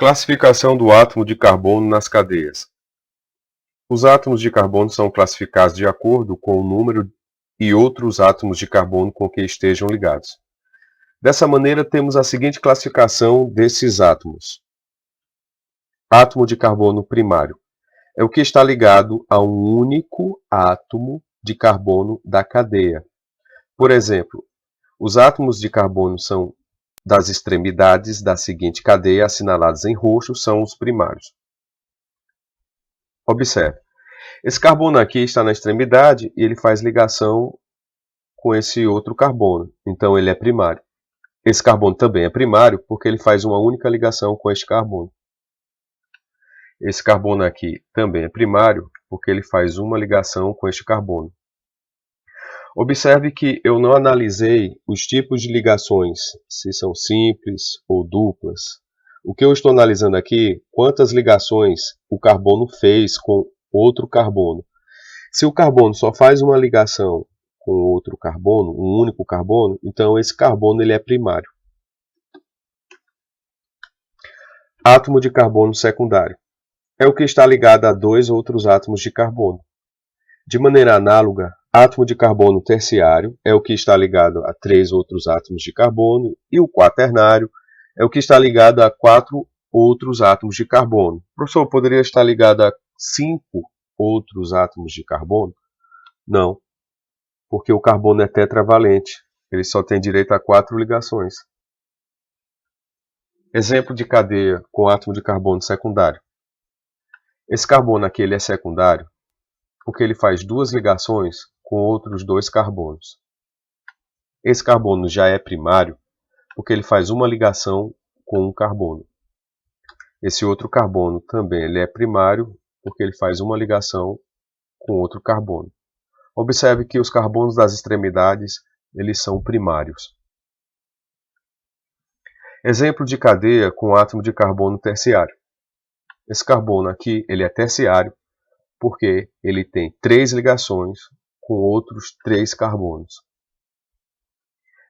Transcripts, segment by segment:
Classificação do átomo de carbono nas cadeias. Os átomos de carbono são classificados de acordo com o número e outros átomos de carbono com que estejam ligados. Dessa maneira, temos a seguinte classificação desses átomos. Átomo de carbono primário é o que está ligado a um único átomo de carbono da cadeia. Por exemplo, os átomos de carbono são das extremidades da seguinte cadeia, assinalados em roxo, são os primários. Observe, esse carbono aqui está na extremidade e ele faz ligação com esse outro carbono, então ele é primário. Esse carbono também é primário porque ele faz uma única ligação com este carbono. Esse carbono aqui também é primário porque ele faz uma ligação com este carbono. Observe que eu não analisei os tipos de ligações, se são simples ou duplas. O que eu estou analisando aqui, quantas ligações o carbono fez com outro carbono. Se o carbono só faz uma ligação com outro carbono, um único carbono, então esse carbono ele é primário. Átomo de carbono secundário é o que está ligado a dois outros átomos de carbono. De maneira análoga, átomo de carbono terciário é o que está ligado a 3 outros átomos de carbono e o quaternário é o que está ligado a 4 outros átomos de carbono. Professor, poderia estar ligado a 5 outros átomos de carbono? Não, porque o carbono é tetravalente, ele só tem direito a 4 ligações. Exemplo de cadeia com átomo de carbono secundário. Esse carbono aqui ele é secundário porque ele faz 2 ligações com outros 2 carbonos. Esse carbono já é primário porque ele faz uma ligação com um carbono. Esse outro carbono também ele é primário porque ele faz uma ligação com outro carbono. Observe que os carbonos das extremidades eles são primários. Exemplo de cadeia com átomo de carbono terciário. Esse carbono aqui ele é terciário porque ele tem 3 ligações com outros 3 carbonos.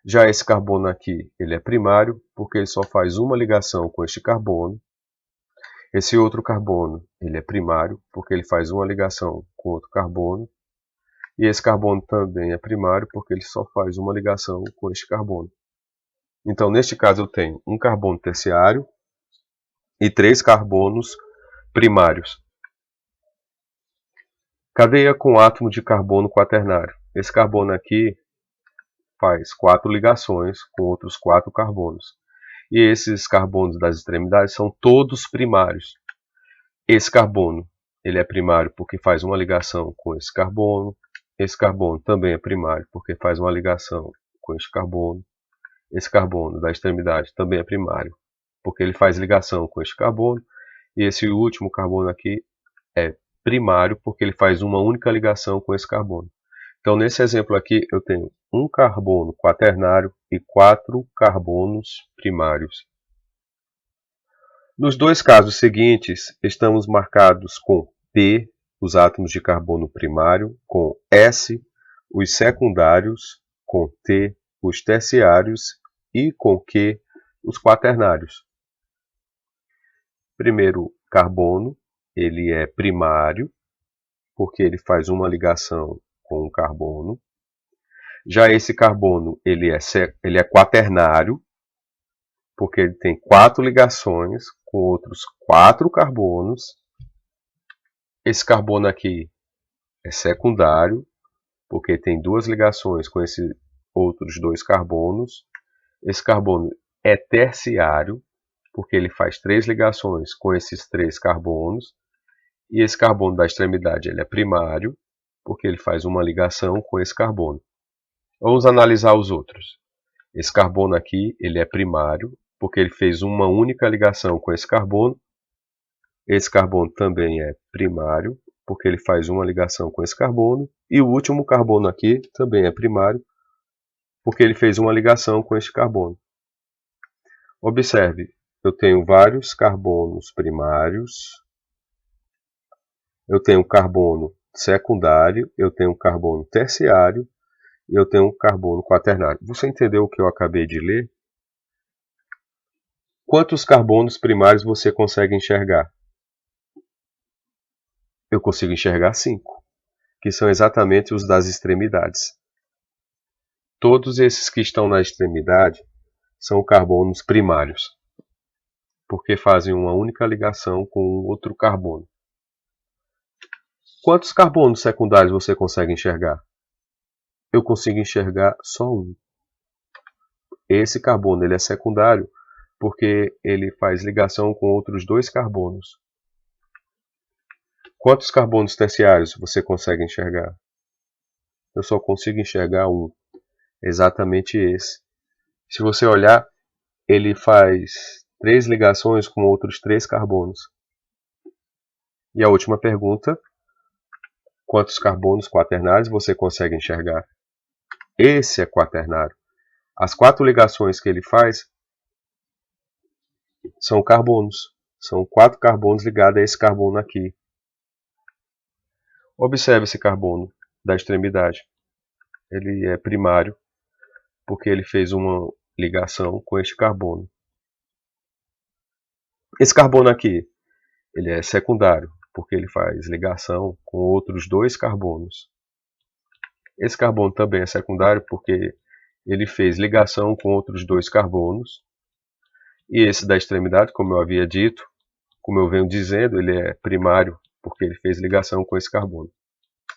Já esse carbono aqui, ele é primário, porque ele só faz uma ligação com este carbono. Esse outro carbono, ele é primário, porque ele faz uma ligação com outro carbono. E esse carbono também é primário, porque ele só faz uma ligação com este carbono. Então, neste caso, eu tenho um carbono terciário e 3 carbonos primários. Cadeia com átomo de carbono quaternário. Esse carbono aqui faz 4 ligações com outros 4 carbonos. E esses carbonos das extremidades são todos primários. Esse carbono ele é primário porque faz uma ligação com esse carbono. Esse carbono também é primário porque faz uma ligação com este carbono. Esse carbono da extremidade também é primário porque ele faz ligação com este carbono. E esse último carbono aqui é primário porque ele faz uma única ligação com esse carbono. Então, nesse exemplo aqui, eu tenho um carbono quaternário e 4 carbonos primários. Nos dois casos seguintes, estamos marcados com P, os átomos de carbono primário, com S, os secundários, com T, os terciários e com Q, os quaternários. Primeiro carbono, ele é primário, porque ele faz uma ligação com um carbono. Já esse carbono, ele é quaternário, porque ele tem 4 ligações com outros 4 carbonos. Esse carbono aqui é secundário, porque tem 2 ligações com esses outros 2 carbonos. Esse carbono é terciário, porque ele faz 3 ligações com esses 3 carbonos. E esse carbono da extremidade ele é primário, porque ele faz uma ligação com esse carbono. Vamos analisar os outros. Esse carbono aqui ele é primário, porque ele fez uma única ligação com esse carbono. Esse carbono também é primário, porque ele faz uma ligação com esse carbono. E o último carbono aqui também é primário, porque ele fez uma ligação com este carbono. Observe, eu tenho vários carbonos primários. Eu tenho um carbono secundário, eu tenho um carbono terciário e eu tenho um carbono quaternário. Você entendeu o que eu acabei de ler? Quantos carbonos primários você consegue enxergar? Eu consigo enxergar 5, que são exatamente os das extremidades. Todos esses que estão na extremidade são carbonos primários, porque fazem uma única ligação com outro carbono. Quantos carbonos secundários você consegue enxergar? Eu consigo enxergar só um. Esse carbono ele é secundário porque ele faz ligação com outros 2 carbonos. Quantos carbonos terciários você consegue enxergar? Eu só consigo enxergar um. Exatamente esse. Se você olhar, ele faz 3 ligações com outros 3 carbonos. E a última pergunta: quantos carbonos quaternários você consegue enxergar? Esse é quaternário. As 4 ligações que ele faz são carbonos. São 4 carbonos ligados a esse carbono aqui. Observe esse carbono da extremidade. Ele é primário porque ele fez uma ligação com este carbono. Esse carbono aqui, ele é secundário porque ele faz ligação com outros 2 carbonos. Esse carbono também é secundário porque ele fez ligação com outros 2 carbonos. E esse da extremidade, como eu havia dito, como eu venho dizendo, ele é primário porque ele fez ligação com esse carbono.